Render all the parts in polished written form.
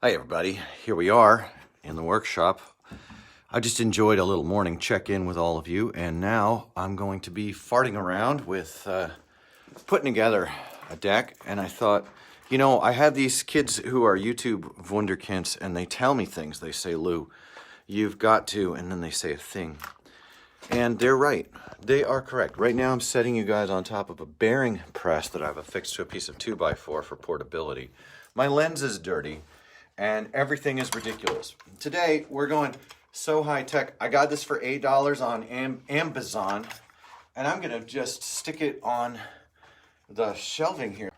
Hi everybody, here we are in the workshop. I just enjoyed a little morning check-in with all of you, and now I'm going to be farting around with putting together a deck. And I thought, you know, I have these kids who are YouTube wunderkinds, and they tell me things. They say, Lou, you've got to, and then they say a thing. And they're right. They are correct. Right now I'm setting you guys on top of a bearing press that I've affixed to a piece of 2x4 for portability. My lens is dirty, and everything is ridiculous. Today, we're going so high tech. I got this for $8 on Amazon, and I'm gonna just stick it on the shelving here.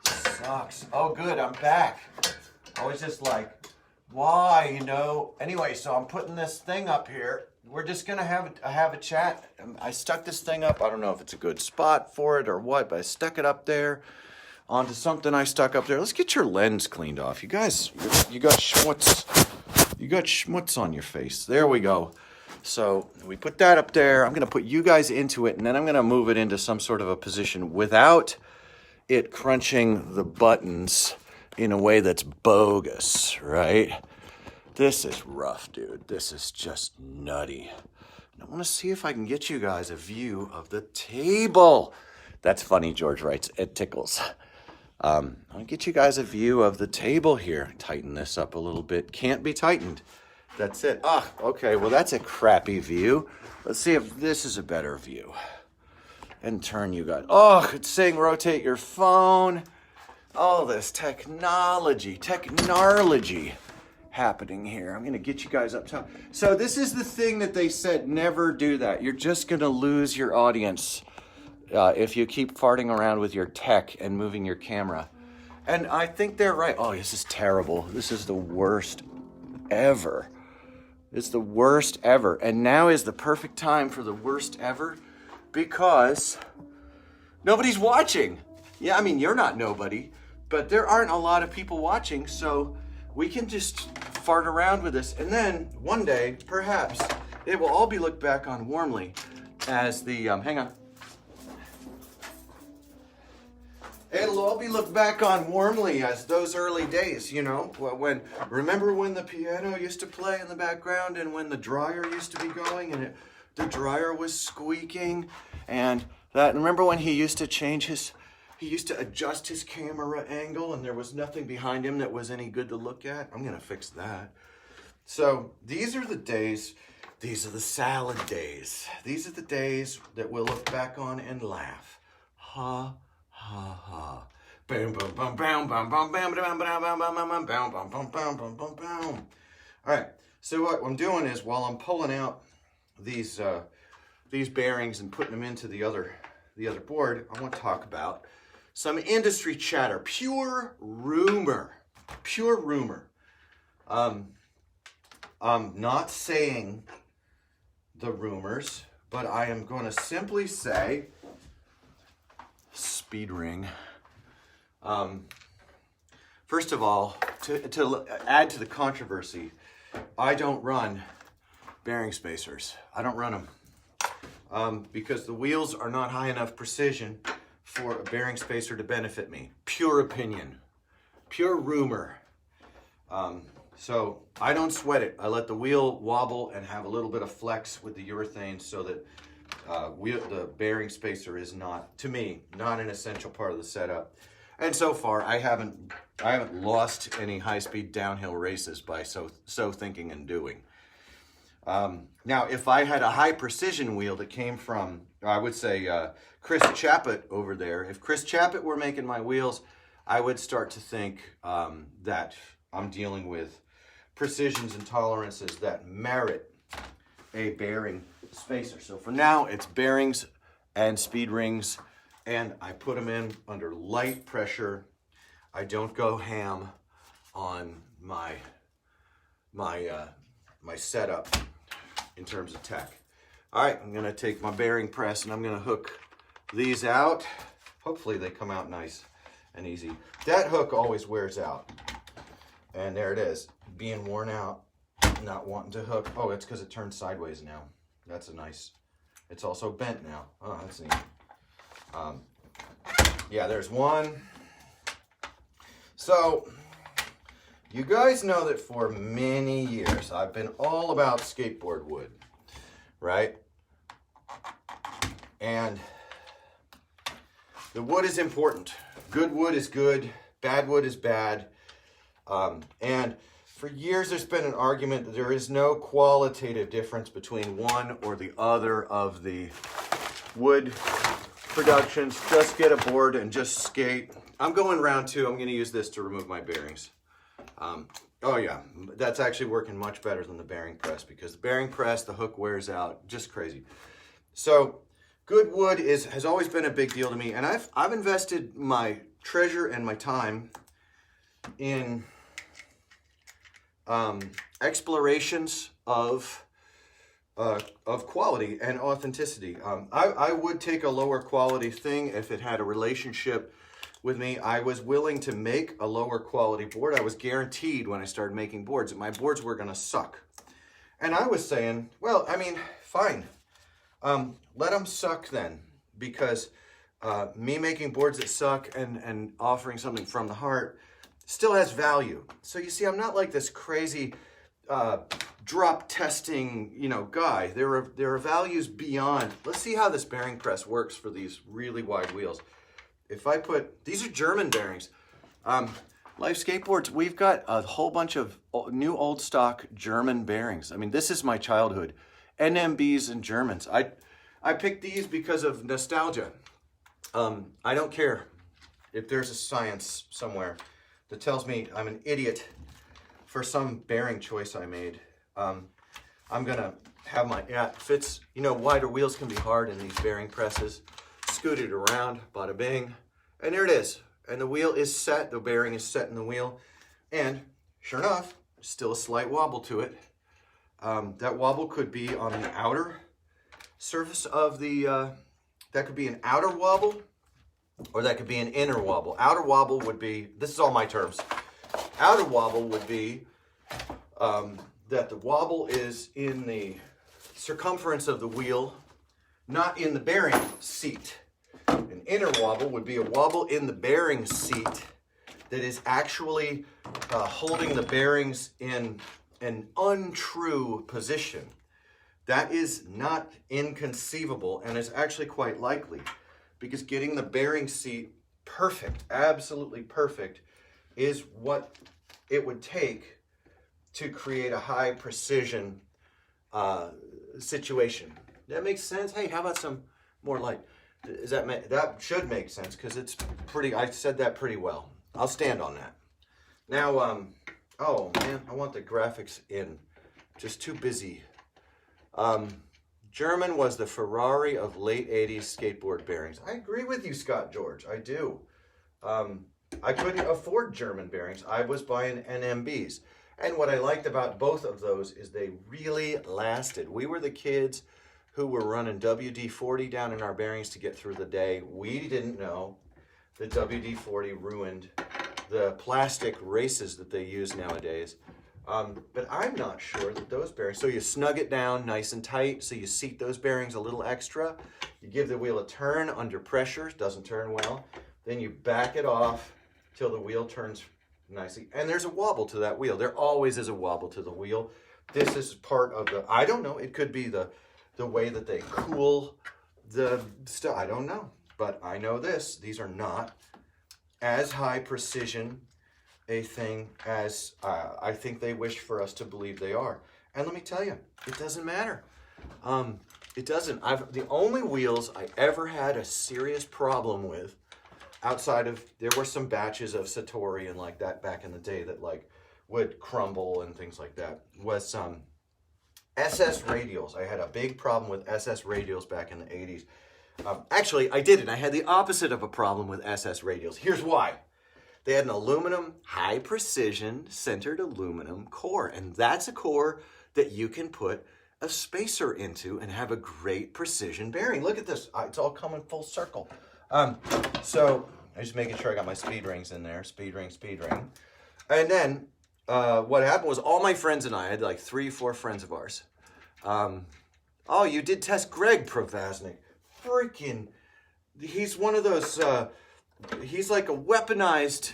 Sucks. Oh good, I'm back. I was just like, why, you know? Anyway, so I'm putting this thing up here. We're just gonna have a chat. I stuck this thing up. I don't know if it's a good spot for it or what, but I stuck it up there onto something I stuck up there. Let's get your lens cleaned off. You guys, you got schmutz. You got schmutz on your face. There we go. So we put that up there. I'm gonna put you guys into it, and then I'm gonna move it into some sort of a position without it crunching the buttons in a way that's bogus, right? This is rough, dude. This is just nutty. And I wanna see if I can get you guys a view of the table. That's funny, George writes, it tickles. I'll get you guys a view of the table here. Tighten this up a little bit. Can't be tightened. That's it. Ah, okay, well that's a crappy view. Let's see if this is a better view. And turn you guys. Oh, it's saying rotate your phone. All this technology happening here. I'm gonna get you guys up top. So this is the thing that they said, never do that. You're just gonna lose your audience if you keep farting around with your tech and moving your camera. And I think they're right. Oh, this is terrible. This is the worst ever. It's the worst ever. And now is the perfect time for the worst ever because nobody's watching. Yeah, I mean, you're not nobody, but there aren't a lot of people watching, so we can just fart around with this. And then one day, perhaps, it will all be looked back on warmly as the, hang on. It'll all be looked back on warmly as those early days, you know, remember when the piano used to play in the background and when the dryer used to be going and the dryer was squeaking and that, remember when he used to adjust his camera angle and there was nothing behind him that was any good to look at? I'm going to fix that. So these are the days, these are the salad days. These are the days that we'll look back on and laugh. Ha. Ha ha. Bam bam bam bam bam bam bam bam bam bam bam bam bam bam bam bam bam bam. All right. So what I'm doing is while I'm pulling out these bearings and putting them into the other board, I want to talk about some industry chatter, pure rumor. I'm not saying the rumors, but I am going to simply say speed ring. First of all, to add to the controversy, I don't run bearing spacers. I don't run them because the wheels are not high enough precision for a bearing spacer to benefit me. Pure opinion, pure rumor. So I don't sweat it. I let the wheel wobble and have a little bit of flex with the urethane so that the bearing spacer is not, to me, not an essential part of the setup. And so far, I haven't lost any high-speed downhill races by so thinking and doing. Now, if I had a high-precision wheel that came from, I would say, Chris Chappett over there, if Chris Chappett were making my wheels, I would start to think that I'm dealing with precisions and tolerances that merit a bearing spacer. So for now, it's bearings and speed rings, and I put them in under light pressure. I don't go ham on my setup in terms of tech. All right, I'm gonna take my bearing press and I'm gonna hook these out. Hopefully they come out nice and easy. That hook always wears out. And there it is, being worn out, not wanting to hook. Oh, it's because it turned sideways now. That's a nice, it's also bent now. Oh, that's neat. Yeah, there's one. So, you guys know that for many years I've been all about skateboard wood, right? And the wood is important. Good wood is good, bad wood is bad. And for years there's been an argument that there is no qualitative difference between one or the other of the wood productions. Just get a board and just skate. I'm going round 2. I'm going to use this to remove my bearings. Oh yeah, that's actually working much better than the bearing press, because the bearing press, the hook wears out, just crazy. So good wood has always been a big deal to me, and I've invested my treasure and my time in explorations of quality and authenticity. I would take a lower quality thing if it had a relationship with me. I was willing to make a lower quality board. I was guaranteed when I started making boards that my boards were going to suck. And I was saying, well, I mean, fine. Let them suck then, because me making boards that suck and offering something from the heart still has value. So you see, I'm not like this crazy drop testing, guy. There are values beyond. Let's see how this bearing press works for these really wide wheels. If I put, these are German bearings. Life Skateboards, we've got a whole bunch of new old stock German bearings. I mean, this is my childhood. NMBs and Germans. I picked these because of nostalgia. I don't care if there's a science somewhere that tells me I'm an idiot for some bearing choice I made. I'm gonna have my, yeah, it fits, wider wheels can be hard in these bearing presses. Scoot it around, bada bing, and there it is. And the wheel is set, the bearing is set in the wheel, and sure enough, still a slight wobble to it. That wobble could be on the outer surface of the, that could be an outer wobble, or that could be an inner wobble. Outer wobble would be, this is all my terms, outer wobble would be that the wobble is in the circumference of the wheel, not in the bearing seat. An inner wobble would be a wobble in the bearing seat that is actually holding the bearings in an untrue position. That is not inconceivable, and is actually quite likely, because getting the bearing seat perfect, absolutely perfect, is what it would take to create a high precision situation. That makes sense? Hey, how about some more light? That should make sense, because it's pretty, I said that pretty well. I'll stand on that. Now, oh man, I want the graphics in. Just too busy. German was the Ferrari of late 80s skateboard bearings. I agree with you, Scott George, I do. I couldn't afford German bearings. I was buying NMBs. And what I liked about both of those is they really lasted. We were the kids who were running WD-40 down in our bearings to get through the day. We didn't know that WD-40 ruined the plastic races that they use nowadays. But I'm not sure that those bearings, so you snug it down nice and tight, so you seat those bearings a little extra. You give the wheel a turn under pressure, doesn't turn well. Then you back it off till the wheel turns nicely. And there's a wobble to that wheel. There always is a wobble to the wheel. This is part of the, I don't know, it could be the way that they cool the stuff. I don't know, but I know this. These are not as high precision a thing as I think they wish for us to believe they are. And let me tell you, it doesn't matter. It doesn't. The only wheels I ever had a serious problem with, outside of, there were some batches of Satori and like that back in the day that like would crumble and things like that, was some SS radials. I had a big problem with SS radials back in the 80s. Actually, I didn't. I had the opposite of a problem with SS radials. Here's why. They had an aluminum, high precision, centered aluminum core. And that's a core that you can put a spacer into and have a great precision bearing. Look at this. It's all coming full circle. So I'm just making sure I got my speed rings in there. Speed ring, speed ring. And then what happened was all my friends and I had like 3-4 friends of ours. Oh, you did test Greg Provaznik. Freaking, he's one of those, he's like a weaponized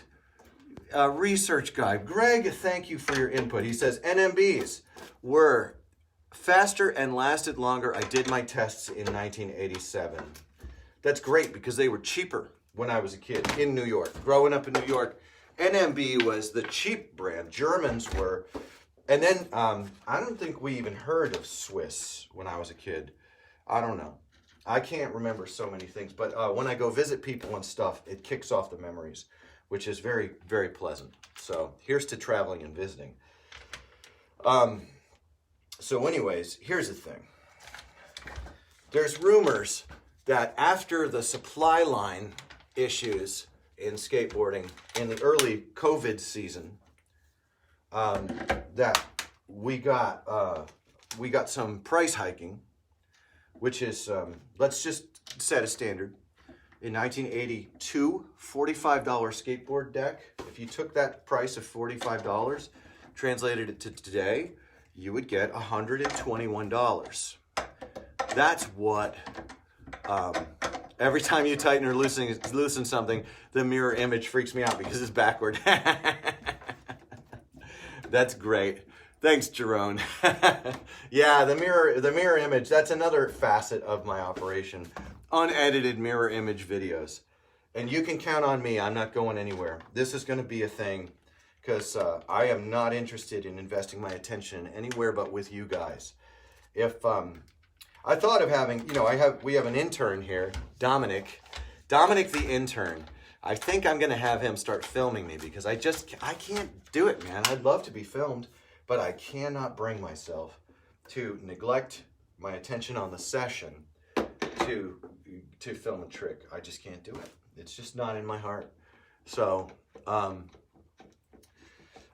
research guide. Greg, thank you for your input. He says NMBs were faster and lasted longer. I did my tests in 1987. That's great because they were cheaper when I was a kid in New York. Growing up in New York, NMB was the cheap brand. Germans were. And then I don't think we even heard of Swiss when I was a kid. I don't know. I can't remember so many things. But when I go visit people and stuff, it kicks off the memories, which is very, very pleasant. So here's to traveling and visiting. So anyways, here's the thing. There's rumors that after the supply line issues in skateboarding in the early COVID season, that we got some price hiking, which is, let's just set a standard. In 1982, $45 skateboard deck. If you took that price of $45, translated it to today, you would get $121. That's what, every time you tighten or loosen something, the mirror image freaks me out because it's backward. That's great. Thanks, Jerome. Yeah, the mirror image, that's another facet of my operation. Unedited mirror image videos. And you can count on me. I'm not going anywhere. This is going to be a thing because I am not interested in investing my attention anywhere but with you guys. If I thought of having, we have an intern here, Dominic the intern. I think I'm going to have him start filming me because I can't do it, man. I'd love to be filmed, but I cannot bring myself to neglect my attention on the session to film a trick. I just can't do it. It's just not in my heart. So,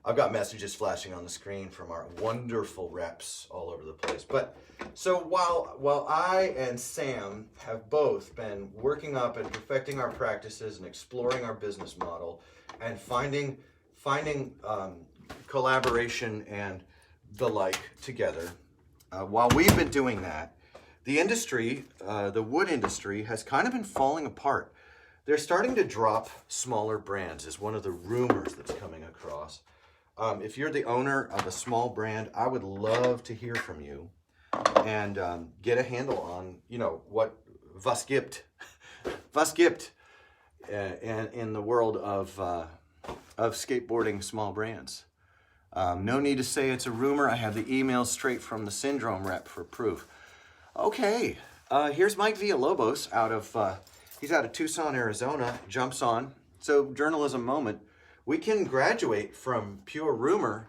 I've got messages flashing on the screen from our wonderful reps all over the place. But so while I and Sam have both been working up and perfecting our practices and exploring our business model and finding collaboration and the like together, while we've been doing that, the industry, the wood industry, has kind of been falling apart. They're starting to drop smaller brands, is one of the rumors that's coming across. If you're the owner of a small brand, I would love to hear from you and get a handle on, what was gibt in the world of skateboarding small brands. No need to say it's a rumor. I have the emails straight from the Syndrome rep for proof. Okay, here's Mike Villalobos he's out of Tucson, Arizona, jumps on. So journalism moment. We can graduate from pure rumor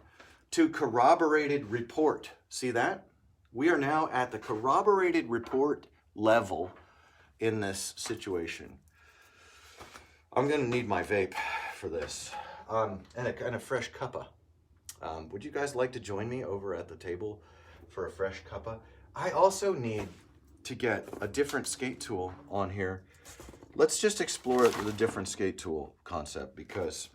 to corroborated report. See that? We are now at the corroborated report level in this situation. I'm going to need my vape for this and a fresh cuppa. Would you guys like to join me over at the table for a fresh cuppa? I also need to get a different skate tool on here. Let's just explore the different skate tool concept because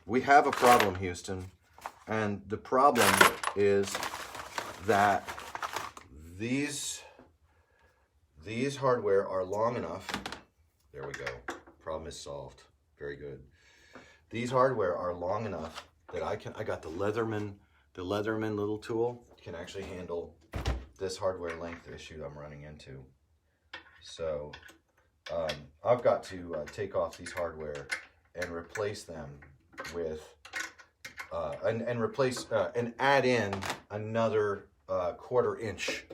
we have a problem, Houston, and the problem is that these hardware are long enough. There we go. Problem is solved. Very good. These hardware are long enough that I got the Leatherman little tool can actually handle this hardware length issue I'm running into. So I've got to take off these hardware and replace them with and add in another 1/4 inch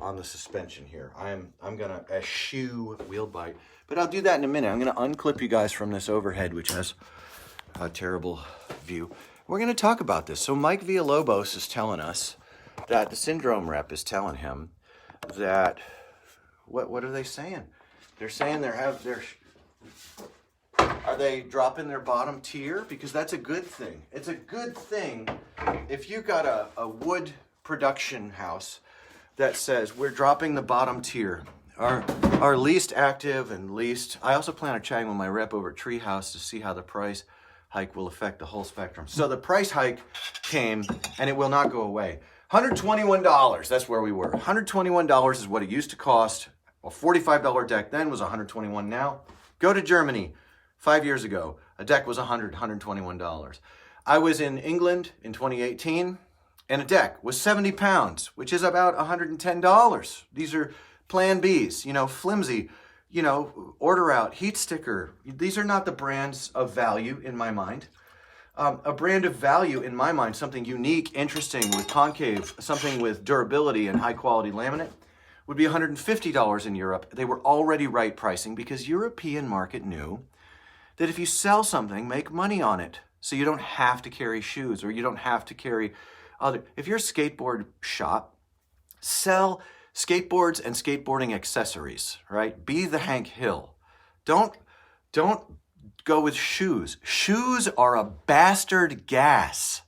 on the suspension here. I'm gonna eschew wheel bite, but I'll do that in a minute. I'm gonna unclip you guys from this overhead, which has a terrible view. We're gonna talk about this. So Mike Villalobos is telling us that the Syndrome rep is telling him that what are they saying? They're saying are they dropping their bottom tier? Because that's a good thing. It's a good thing if you got a wood production house that says we're dropping the bottom tier. Our least active and least. I also plan on chatting with my rep over at Treehouse to see how the price hike will affect the whole spectrum. So the price hike came and it will not go away. $121, that's where we were. $121 is what it used to cost. A $45 deck then was $121 now. Go to Germany. 5 years ago, a deck was $121. I was in England in 2018, and a deck was 70 pounds, which is about $110. These are Plan Bs, flimsy, order out, heat sticker. These are not the brands of value in my mind. A brand of value in my mind, something unique, interesting with concave, something with durability and high quality laminate, would be $150 in Europe. They were already right pricing because European market knew that if you sell something, make money on it. So you don't have to carry shoes or you don't have to carry other. If you're a skateboard shop, sell skateboards and skateboarding accessories, right? Be the Hank Hill. Don't go with shoes. Shoes are a bastard gas.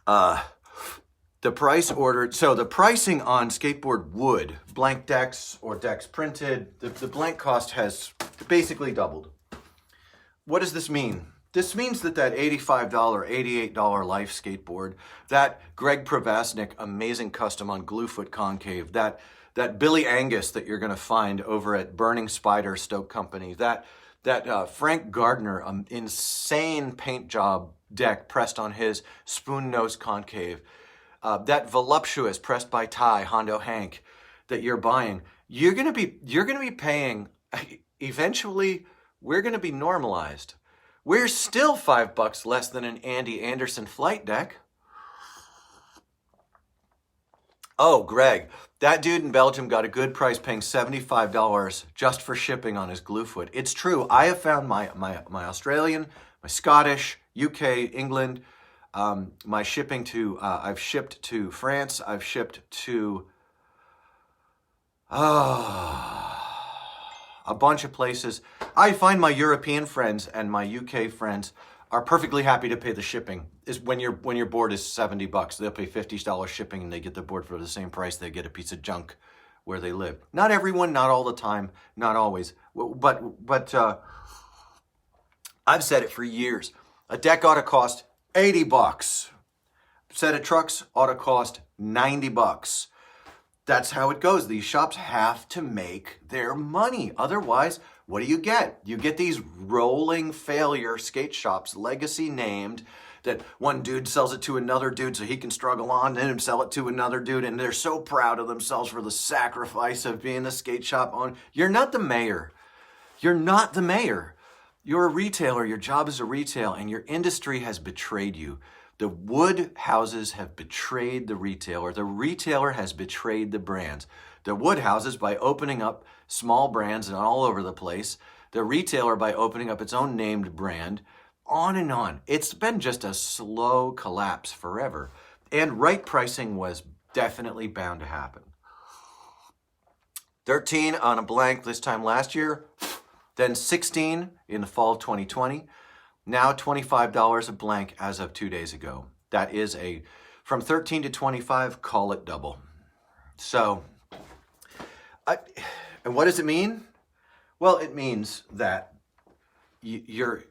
The pricing on skateboard wood, blank decks or decks printed, the blank cost has basically doubled. What does this mean? This means that $85, $88 Life skateboard, that Greg Pravasnik amazing custom on Gluefoot concave, that Billy Angus that you're going to find over at Burning Spider Stoke Company, that Frank Gardner insane paint job deck pressed on his spoon nose concave, that voluptuous pressed by Ty Hondo Hank that you're buying, you're going to be paying. Eventually, we're going to be normalized. We're still $5 less than an Andy Anderson flight deck. Oh, Greg, that dude in Belgium got a good price paying $75 just for shipping on his Gluefoot. It's true. I have found my Australian, my Scottish, UK, England, my shipping to, I've shipped to France, I've shipped to a bunch of places. I find my European friends and my UK friends are perfectly happy to pay the shipping. Is when your board is $70, they'll pay $50 shipping and they get the board for the same price. They get a piece of junk where they live. Not everyone, not all the time, not always. But I've said it for years. A deck ought to cost $80. Set of trucks ought to cost $90. That's how it goes. These shops have to make their money. Otherwise, what do you get? You get these rolling failure skate shops, legacy named, that one dude sells it to another dude so he can struggle on, then him sell it to another dude, and they're so proud of themselves for the sacrifice of being the skate shop owner. You're not the mayor. You're not the mayor. You're a retailer. Your job is a retail, and your industry has betrayed you. The wood houses have betrayed the retailer. The retailer has betrayed the brands. The wood houses by opening up small brands and all over the place. The retailer by opening up its own named brand. On and on. It's been just a slow collapse forever. And right pricing was definitely bound to happen. 13 on a blank this time last year. Then 16 in the fall of 2020. Now $25 a blank as of 2 days ago. That is from 13 to 25, call it double. So, and what does it mean? Well, it means that used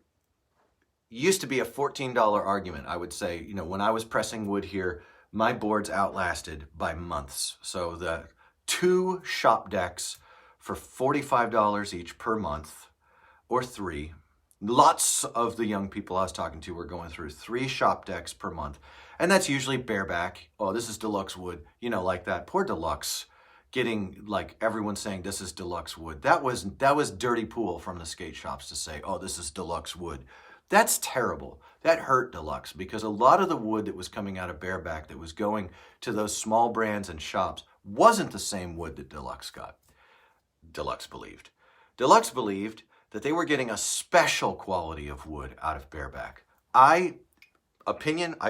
to be a $14 argument, I would say. When I was pressing wood here, my boards outlasted by months. So the 2 shop decks for $45 each per month, or 3. Lots of the young people I was talking to were going through 3 shop decks per month. And that's usually bareback. Oh, this is deluxe wood. Like that. Poor deluxe. Getting like everyone saying this is deluxe wood. That was dirty pool from the skate shops to say, oh, this is deluxe wood. That's terrible. That hurt deluxe because a lot of the wood that was coming out of bareback that was going to those small brands and shops wasn't the same wood that deluxe got. Deluxe believed that they were getting a special quality of wood out of bareback. I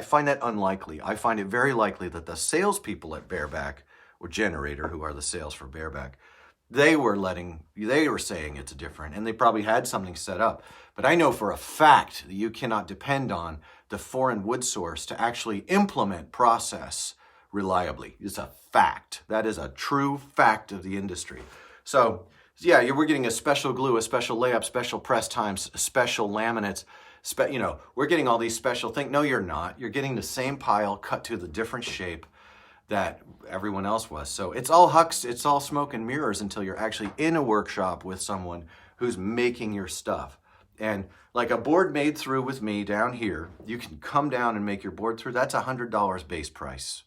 find that unlikely. I find it very likely that the salespeople at Bareback or Generator, who are the sales for Bareback, they were saying it's different, and they probably had something set up. But I know for a fact that you cannot depend on the foreign wood source to actually implement process reliably. It's a fact. That is a true fact of the industry. So yeah, we're getting a special glue, a special layup, special press times, special laminates. We're getting all these special things. No, you're not. You're getting the same pile cut to the different shape that everyone else was. So it's all hucks, it's all smoke and mirrors until you're actually in a workshop with someone who's making your stuff. And like a board made through with me down here, you can come down and make your board through. That's $100 base price.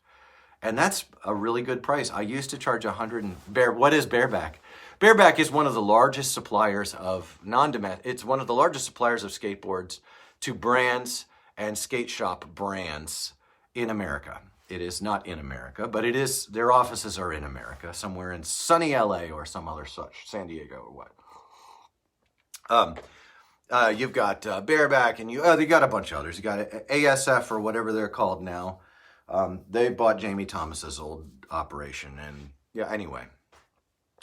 And that's a really good price. I used to charge what is Bareback? Bareback is one of the largest suppliers of it's one of the largest suppliers of skateboards to brands and skate shop brands in America. It is not in America, but it is, their offices are in America, somewhere in sunny LA or some other such, San Diego or what. You've got Bareback, and you got a bunch of others. You got ASF or whatever they're called now. They bought Jamie Thomas's old operation, and yeah, anyway.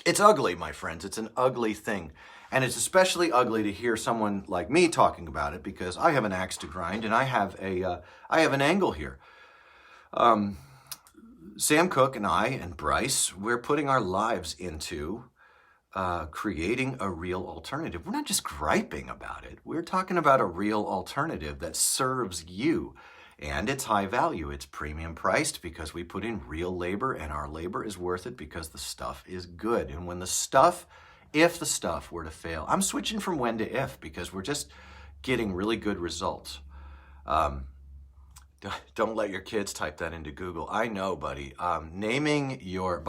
It's ugly, my friends. It's an ugly thing. And it's especially ugly to hear someone like me talking about it, because I have an axe to grind and I have an angle here. Sam Cook and I and Bryce, we're putting our lives into creating a real alternative. We're not just griping about it. We're talking about a real alternative that serves you. And it's high value. It's premium priced because we put in real labor, and our labor is worth it because the stuff is good. And when if the stuff were to fail, I'm switching from when to if, because we're just getting really good results. Don't let your kids type that into Google. I know, buddy. Naming your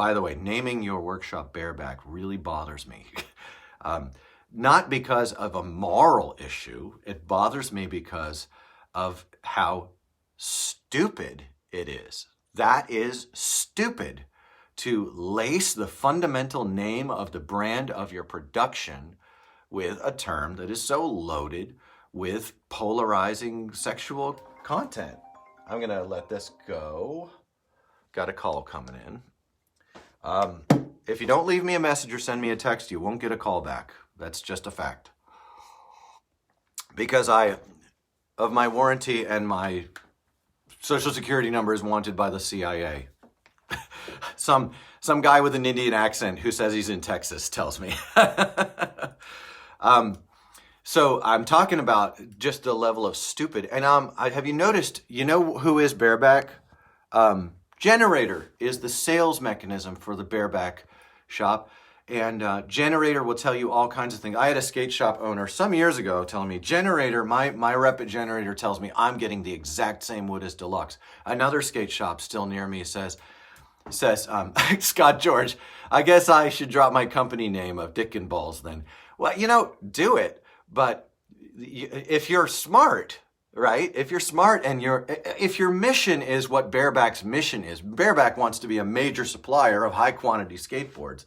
workshop Bareback really bothers me. Not because of a moral issue. It bothers me because of how stupid it is. That is stupid, to lace the fundamental name of the brand of your production with a term that is so loaded with polarizing sexual content. I'm going to let this go. Got a call coming in. If you don't leave me a message or send me a text, you won't get a call back. That's just a fact. Because of my warranty, and my Social Security number is wanted by the CIA. Some guy with an Indian accent who says he's in Texas tells me. So I'm talking about just the level of stupid. And have you noticed, you know who is Bareback? Generator is the sales mechanism for the Bareback shop. And Generator will tell you all kinds of things. I had a skate shop owner some years ago telling me, Generator, my rep at Generator tells me I'm getting the exact same wood as Deluxe. Another skate shop still near me says, Scott George, I guess I should drop my company name of Dick and Balls then. Well, do it. But if you're smart, right? If you're smart and if your mission is what Bareback's mission is, Bareback wants to be a major supplier of high quantity skateboards.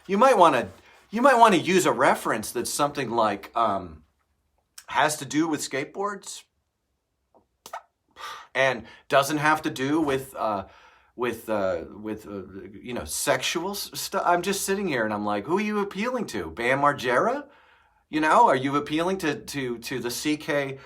You might want to use a reference that's something like has to do with skateboards and doesn't have to do with sexual stuff. I'm just sitting here and I'm like, who are you appealing to? Bam Margera? Are you appealing to the CKY?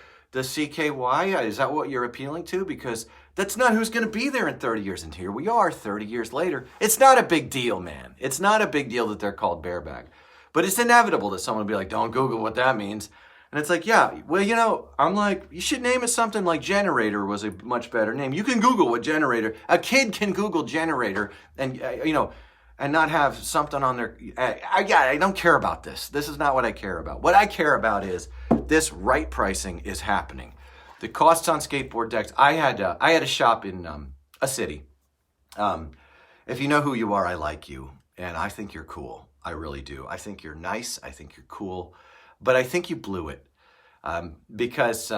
Is that what you're appealing to? Because that's not who's going to be there in 30 years. And here we are 30 years later. It's not a big deal, man. It's not a big deal that they're called Bareback. But it's inevitable that someone will be like, don't Google what that means. And it's like, yeah, well, I'm like, you should name it something like Generator was a much better name. You can Google what Generator, a kid can Google Generator and, and not have something on their, I don't care about this. This is not what I care about. What I care about is this right pricing is happening. The costs on skateboard decks. I had a shop in a city. If you know who you are, I like you, and I think you're cool. I really do. I think you're nice. I think you're cool, but I think you blew it because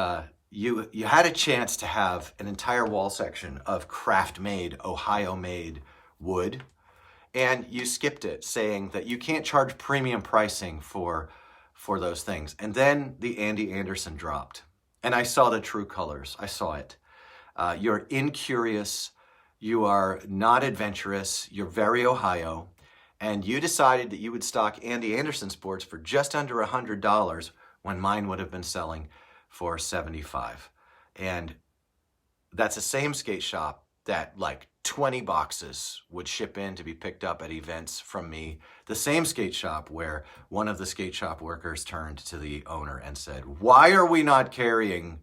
you had a chance to have an entire wall section of craft-made, Ohio-made wood, and you skipped it, saying that you can't charge premium pricing for those things. And then the Andy Anderson dropped. And I saw the true colors. I saw it. You're incurious. You are not adventurous. You're very Ohio. And you decided that you would stock Andy Anderson sports for just under $100 when mine would have been selling for $75. And that's the same skate shop that like 20 boxes would ship in to be picked up at events from me. The same skate shop where one of the skate shop workers turned to the owner and said, why are we not carrying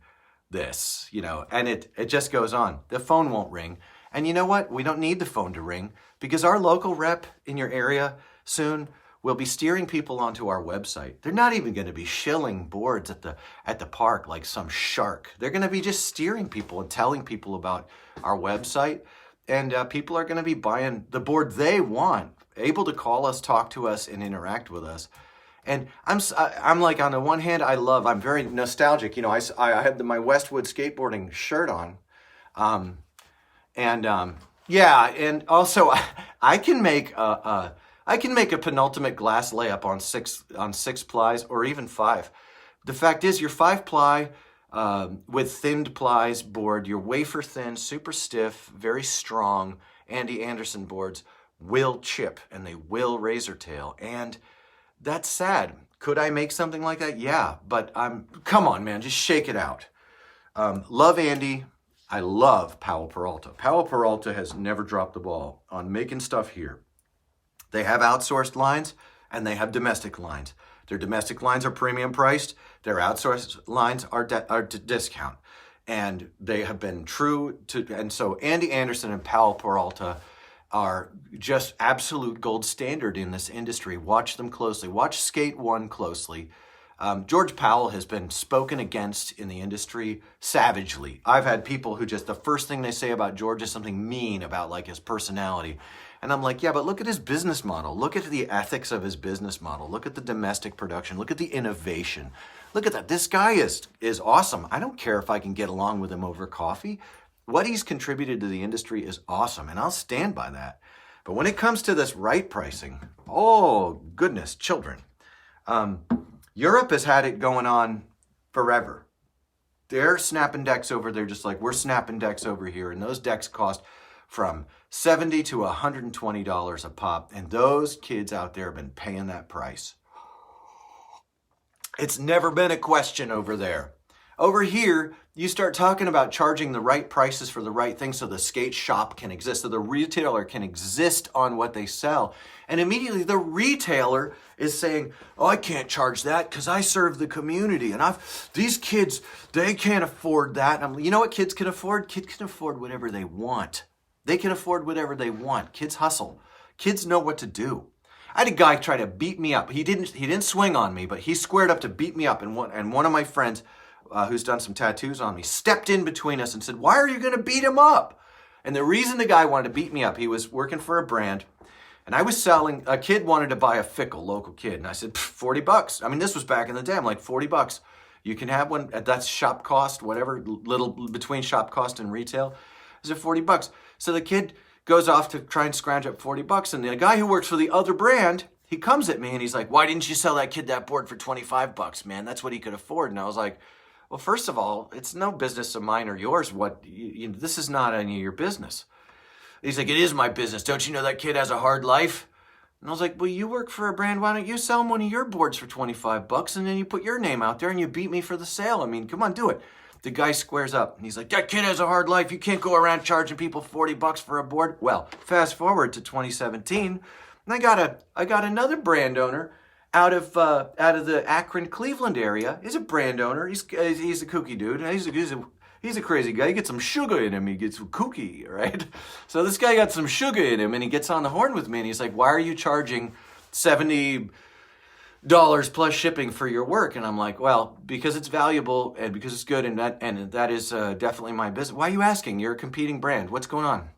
this? And it just goes on. The phone won't ring. And you know what? We don't need the phone to ring because our local rep in your area soon will be steering people onto our website. They're not even going to be shilling boards at the park like some shark. They're going to be just steering people and telling people about our website. And people are going to be buying the board they want, able to call us, talk to us, and interact with us. And I'm like, on the one hand, I'm very nostalgic. You know, I had my Westwood skateboarding shirt on. Yeah, and also I can make a penultimate glass layup on six plies or even 5. The fact is, your 5-ply with thinned plies board, your wafer thin, super stiff, very strong Andy Anderson boards will chip and they will razor tail, and that's sad. Could I make something like that? Yeah, but come on, man, just shake it out. Love Andy. I love Powell Peralta. Powell Peralta has never dropped the ball on making stuff here. They have outsourced lines and they have domestic lines. Their domestic lines are premium priced. Their outsourced lines are discount. And they have been true to, and so Andy Anderson and Powell Peralta are just absolute gold standard in this industry. Watch them closely. Watch Skate One closely. George Powell has been spoken against in the industry savagely. I've had people who just, the first thing they say about George is something mean about like his personality. And I'm like, yeah, but look at his business model. Look at the ethics of his business model. Look at the domestic production. Look at the innovation. Look at that. This guy is awesome. I don't care if I can get along with him over coffee. What he's contributed to the industry is awesome, and I'll stand by that. But when it comes to this right pricing, oh, goodness, children. Europe has had it going on forever. They're snapping decks over there just like we're snapping decks over here, and those decks cost from $70 to $120 a pop, and those kids out there have been paying that price. It's never been a question over there. Over here, you start talking about charging the right prices for the right thing so the skate shop can exist, so the retailer can exist on what they sell. And immediately the retailer is saying, oh, I can't charge that because I serve the community. And these kids, they can't afford that. And you know what kids can afford? Kids can afford whatever they want. They can afford whatever they want. Kids hustle. Kids know what to do. I had a guy try to beat me up. He didn't swing on me, but he squared up to beat me up. And one of my friends, who's done some tattoos on me, stepped in between us and said, why are you going to beat him up? And the reason the guy wanted to beat me up, he was working for a brand, and I was selling, a kid wanted to buy a Fickle, local kid, and I said, $40. I mean, this was back in the day. I'm like, $40. You can have one, that's shop cost, whatever, little between shop cost and retail. I said, $40. So the kid goes off to try and scrounge up $40, and the guy who works for the other brand, he comes at me and he's like, why didn't you sell that kid that board for $25, man? That's what he could afford. And I was like, well, first of all, it's no business of mine or yours. This is not any of your business. He's like, it is my business. Don't you know that kid has a hard life? And I was like, well, you work for a brand. Why don't you sell him one of your boards for $25 and then you put your name out there and you beat me for the sale? I mean, come on, do it. The guy squares up and he's like, that kid has a hard life. You can't go around charging people $40 for a board. Well, fast forward to 2017, and I got another brand owner out of the Akron, Cleveland area. He's a brand owner. He's a kooky dude. He's a crazy guy. He gets some sugar in him. He gets kooky, right? So this guy got some sugar in him, and he gets on the horn with me, and he's like, why are you charging $70 plus shipping for your work? And I'm like, well, because it's valuable and because it's good, and that is definitely my business. Why are you asking? You're a competing brand. What's going on?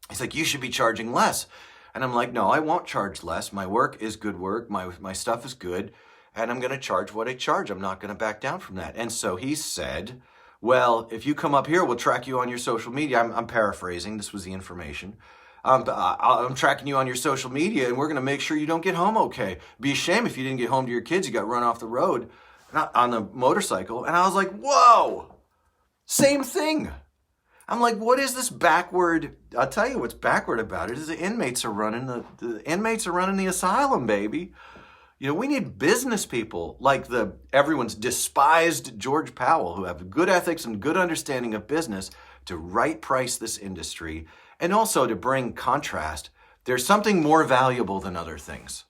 He's like, you should be charging less. And I'm like, no, I won't charge less. My work is good work. My stuff is good. And I'm going to charge what I charge. I'm not going to back down from that. And so he said, well, if you come up here, we'll track you on your social media. I'm paraphrasing. This was the information. I'm tracking you on your social media, and we're going to make sure you don't get home okay. Be a shame if you didn't get home to your kids. You got run off the road on the motorcycle. And I was like, whoa, same thing. I'm like, what is this backward? I'll tell you what's backward about it is the inmates are running the asylum, baby. You know, we need business people like everyone's despised George Powell, who have good ethics and good understanding of business, to right price this industry, and also to bring contrast. There's something more valuable than other things,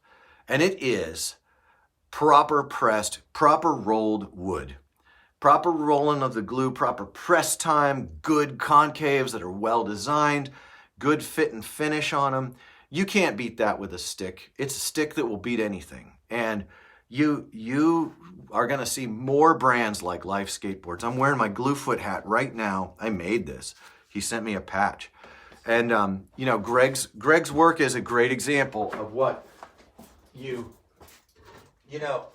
and it is proper pressed, proper rolled wood. Proper rolling of the glue, proper press time, good concaves that are well designed, good fit and finish on them. You can't beat that with a stick. It's a stick that will beat anything. And you are going to see more brands like Life Skateboards. I'm wearing my Gluefoot hat right now. I made this. He sent me a patch. And, you know, Greg's work is a great example of what you know,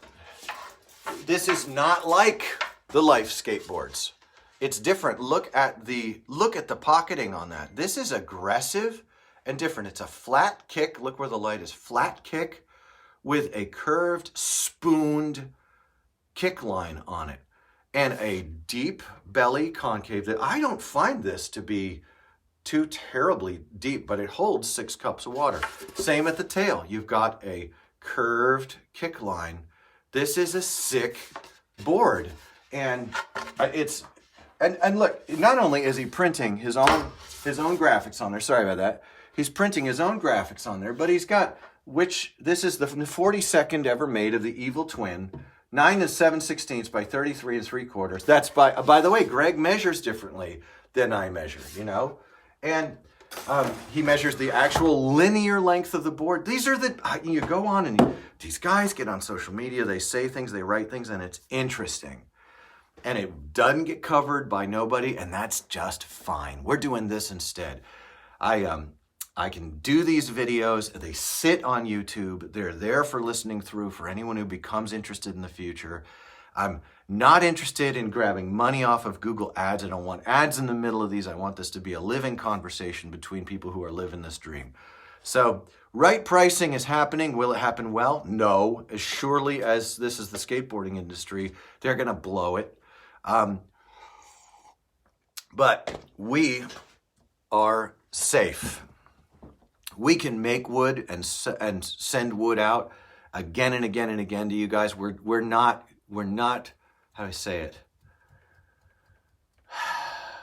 this is not like the Life Skateboards. It's different. Look at the pocketing on that. This is aggressive and different. It's a flat kick. Look where the light is. Flat kick with a curved, spooned kick line on it and a deep belly concave. That I don't find this to be too terribly deep, but it holds 6 cups of water. Same at the tail. You've got a curved kick line. This is a sick board, and it's and look. Not only is he printing his own graphics on there. Sorry about that. He's printing his own graphics on there, but he's got this is the 42nd ever made of the Evil Twin, 9 7/16 by 33 3/4. That's by the way, Greg measures differently than I measure. You know, and he measures the actual linear length of the board. These are you go on and these guys get on social media, they say things, they write things, and it's interesting. And it doesn't get covered by nobody, and that's just fine. We're doing this instead. I can do these videos. They sit on YouTube. They're there for listening through for anyone who becomes interested in the future. I'm not interested in grabbing money off of Google Ads. I don't want ads in the middle of these. I want this to be a living conversation between people who are living this dream. So, right pricing is happening. Will it happen well? No. As surely as this is the skateboarding industry, they're going to blow it. But we are safe. We can make wood and send wood out again and again and again to you guys. We're not, how do I say it?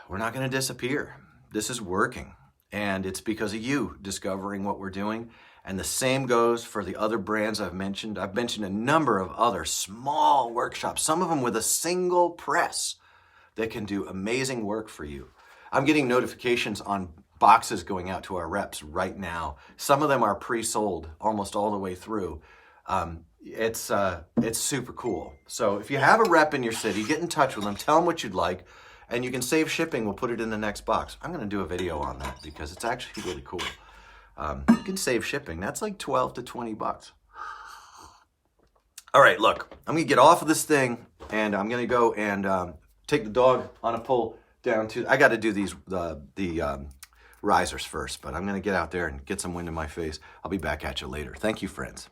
We're not going to disappear. This is working. And it's because of you discovering what we're doing. And the same goes for the other brands I've mentioned. I've mentioned a number of other small workshops, some of them with a single press that can do amazing work for you. I'm getting notifications on boxes going out to our reps right now. Some of them are pre-sold almost all the way through. It's super cool. So if you have a rep in your city, get in touch with them, tell them what you'd like, and you can save shipping. We'll put it in the next box. I'm going to do a video on that because it's actually really cool. You can save shipping. That's like 12 to 20 bucks. All right, look, I'm going to get off of this thing, and I'm going to go and take the dog on a pull down to, I got to do the risers first, but I'm going to get out there and get some wind in my face. I'll be back at you later. Thank you, friends.